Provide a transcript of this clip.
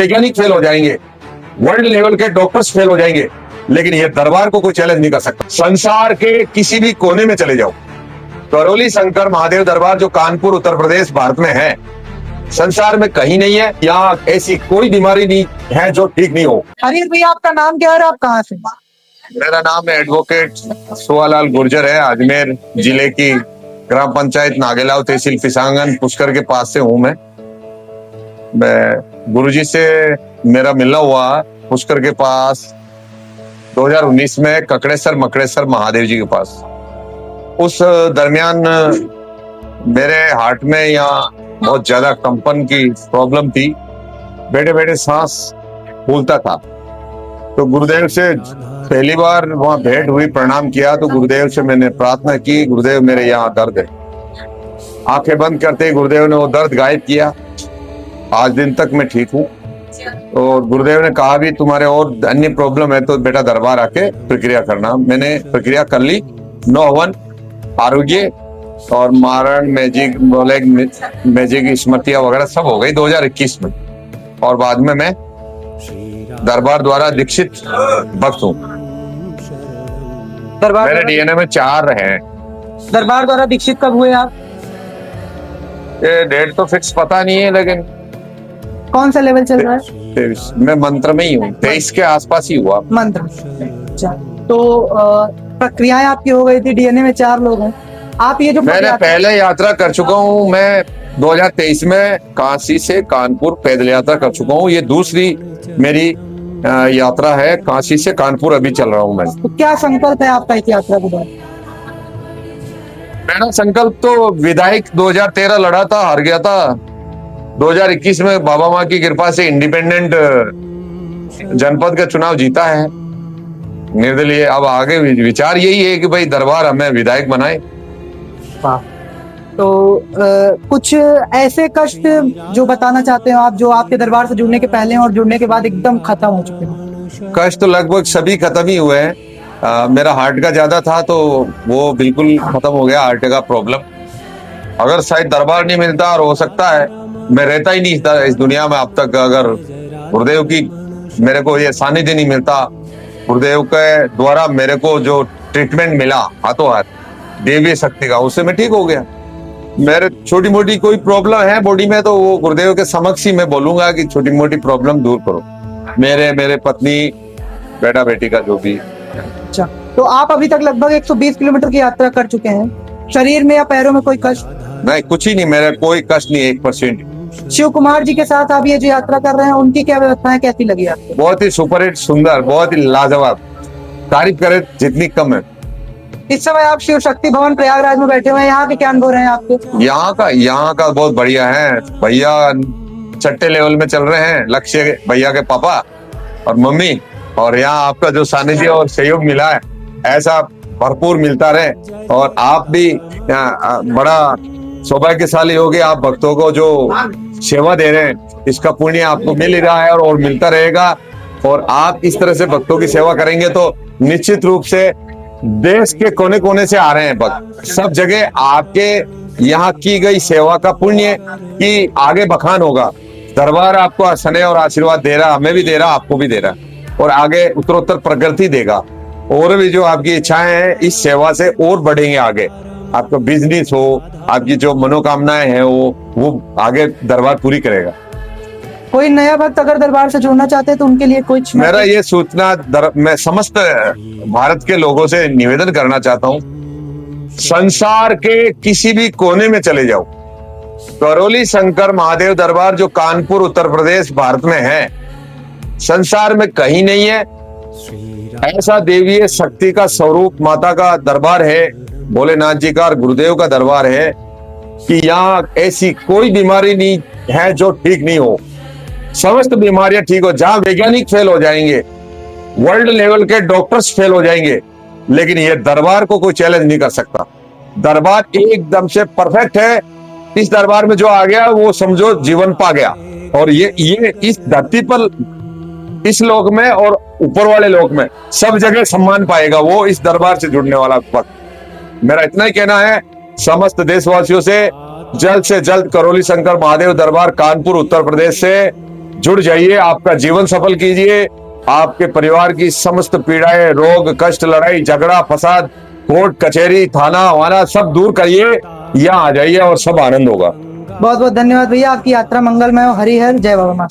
वैज्ञानिक फेल हो जाएंगे, वर्ल्ड लेवल के डॉक्टर्स फेल हो जाएंगे, लेकिन ये दरबार को कोई चैलेंज नहीं कर सकता। संसार के किसी भी कोने में चले जाओ, करौली शंकर महादेव दरबार जो कानपुर उत्तर प्रदेश भारत में है, संसार में कहीं नहीं है। यहाँ ऐसी कोई बीमारी नहीं है जो ठीक नहीं हो। हरीश भैया, आपका नाम क्या है और आप कहाँ से? मेरा नाम है एडवोकेट सुवालाल गुर्जर है। अजमेर जिले की ग्राम पंचायत नागेलाव तहसील फिसांगन पुष्कर के पास से हूँ मैं गुरुजी से मेरा मिलना हुआ पुष्कर के पास 2019 में ककड़ेसर मकड़ेसर महादेव जी के पास। उस दरमियान मेरे हार्ट में यहाँ बहुत ज्यादा कंपन की प्रॉब्लम थी, बैठे बैठे सांस फूलता था। तो गुरुदेव से पहली बार वहां भेंट हुई, प्रणाम किया, तो गुरुदेव से मैंने प्रार्थना की, गुरुदेव मेरे यहाँ दर्द है। आंखें बंद करते ही गुरुदेव ने वो दर्द गायब किया। आज दिन तक मैं ठीक हूँ। और गुरुदेव ने कहा भी तुम्हारे और अन्य प्रॉब्लम है तो बेटा दरबार आके प्रक्रिया करना। मैंने प्रक्रिया कर ली। 9 हवन, आरोग्य और मारण मैजिक स्मृतियां वगैरह सब हो गई 2021 में। और बाद में मैं दरबार द्वारा दीक्षित भक्त हूँ। मेरे डीएनए में 4 हैं। दरबार द्वारा दीक्षित कब हुए आप? ये डेट तो फिक्स पता नहीं है, लेकिन कौन सा लेवल चल रहा है? 23 मैं मंत्र में ही हूँ, 23 के आसपास ही हुआ मंत्र। अच्छा, तो प्रक्रियाएं आपकी हो गई थी, डीएनए में 4 लोग हैं। आप ये जो मैंने पहले यात्रा कर चुका हूँ। मैं 2023 में काशी से कानपुर पैदल यात्रा कर चुका हूँ। ये दूसरी मेरी यात्रा है, काशी से कानपुर अभी चल रहा हूँ मैं। तो क्या संकल्प है आपका इस यात्रा के बाद? मेरा संकल्प तो विधायक 2013 लड़ा था, हार गया था। 2021 में बाबा माँ की कृपा से इंडिपेंडेंट जनपद का चुनाव जीता है निर्दलीय। अब आगे विचार यही है कि भाई दरबार हमें विधायक बनाए। तो कुछ ऐसे कष्ट जो बताना चाहते हो आप, जो आपके दरबार से जुड़ने के पहले और जुड़ने के बाद एकदम खत्म हो चुके हैं? कष्ट तो लगभग सभी खत्म ही हुए हैं। मेरा हार्ट का ज्यादा था तो वो बिल्कुल खत्म हो गया, हार्ट का प्रॉब्लम। अगर शायद दरबार नहीं मिलता, और हो सकता है मैं रहता ही नहीं था इस दुनिया में अब तक, अगर गुरुदेव की मेरे को ये सानिध्य नहीं मिलता, गुरुदेव के द्वारा मेरे को जो ट्रीटमेंट मिला हाथों हाथ देवी शक्ति का, उससे मैं ठीक हो गया। मेरे छोटी मोटी कोई प्रॉब्लम है बॉडी में तो वो गुरुदेव के समक्ष ही मैं बोलूंगा कि छोटी मोटी प्रॉब्लम दूर करो। मेरे पत्नी बेटा बेटी का जो भी। अच्छा, तो आप अभी तक लगभग 120 किलोमीटर की यात्रा कर चुके हैं। शरीर में या पैरों में कोई कष्ट? नहीं, कुछ ही नहीं, मेरा कोई कष्ट नहीं, 1%। शिव कुमार जी के साथ आप ये जो यात्रा कर रहे हैं, उनकी क्या व्यवस्थाएं कैसी लगी आपको? बहुत ही सुपरहिट, सुंदर, बहुत ही लाजवाब। तारीफ करे जितनी कम है। इस समय आप शिव शक्ति भवन प्रयागराज में बैठे हुए हैं, यहाँ के क्या अनुभव रहे हैं आपके? यहाँ का बहुत बढ़िया है। भैया छठे लेवल में चल रहे हैं, लक्ष्य भैया के पापा और मम्मी। और यहाँ आपका जो सानिध्य और सहयोग मिला है, ऐसा भरपूर मिलता रहे। और आप भी बड़ा सौभाग्यशाली हो गए, आप भक्तों को जो सेवा दे रहे हैं, इसका पुण्य आपको मिल ही रहा है और मिलता रहेगा। और आप इस तरह से भक्तों की सेवा करेंगे तो निश्चित रूप से देश के कोने कोने से आ रहे हैं भक्त, सब जगह आपके यहाँ की गई सेवा का पुण्य की आगे बखान होगा। दरबार आपको स्नेह और आशीर्वाद दे रहा, हमें भी दे रहा, आपको भी दे रहा, और आगे उत्तरोत्तर प्रगति देगा। और भी जो आपकी इच्छाएं हैं इस सेवा से और बढ़ेंगे आगे। आपका बिजनेस हो, आपकी जो मनोकामनाएं हैं वो आगे दरबार पूरी करेगा। कोई नया भक्त अगर दरबार से जुड़ना चाहते हैं तो उनके लिए कुछ? मेरा ये सूचना मैं समस्त भारत के लोगों से निवेदन करना चाहता हूँ, संसार के किसी भी कोने में चले जाओ, करौली शंकर महादेव दरबार जो कानपुर उत्तर प्रदेश भारत में है, संसार में कहीं नहीं है। ऐसा देवीय शक्ति का स्वरूप माता का दरबार है, भोलेनाथ जी का और गुरुदेव का दरबार है कि यहाँ ऐसी कोई बीमारी नहीं है जो ठीक नहीं हो। समस्त बीमारियां ठीक हो। जहां वैज्ञानिक फेल हो जाएंगे, वर्ल्ड लेवल के डॉक्टर्स फेल हो जाएंगे, लेकिन ये दरबार को कोई चैलेंज नहीं कर सकता। दरबार एकदम से परफेक्ट है। इस दरबार में जो आ गया वो समझो जीवन पा गया। और ये इस धरती पर, इस लोक में और ऊपर वाले लोक में सब जगह सम्मान पाएगा वो इस दरबार से जुड़ने वाला वक्त। मेरा इतना ही कहना है समस्त देशवासियों से, जल्द से जल्द करौली शंकर महादेव दरबार कानपुर उत्तर प्रदेश से जुड़ जाइए, आपका जीवन सफल कीजिए, आपके परिवार की समस्त पीड़ाएं, रोग, कष्ट, लड़ाई, झगड़ा, फसाद, कोर्ट कचहरी, थाना वाना सब दूर करिए, यहाँ आ जाइए और सब आनंद होगा। बहुत बहुत धन्यवाद भैया, आपकी यात्रा मंगलमय हो। हरि हर, जय बाबा माता।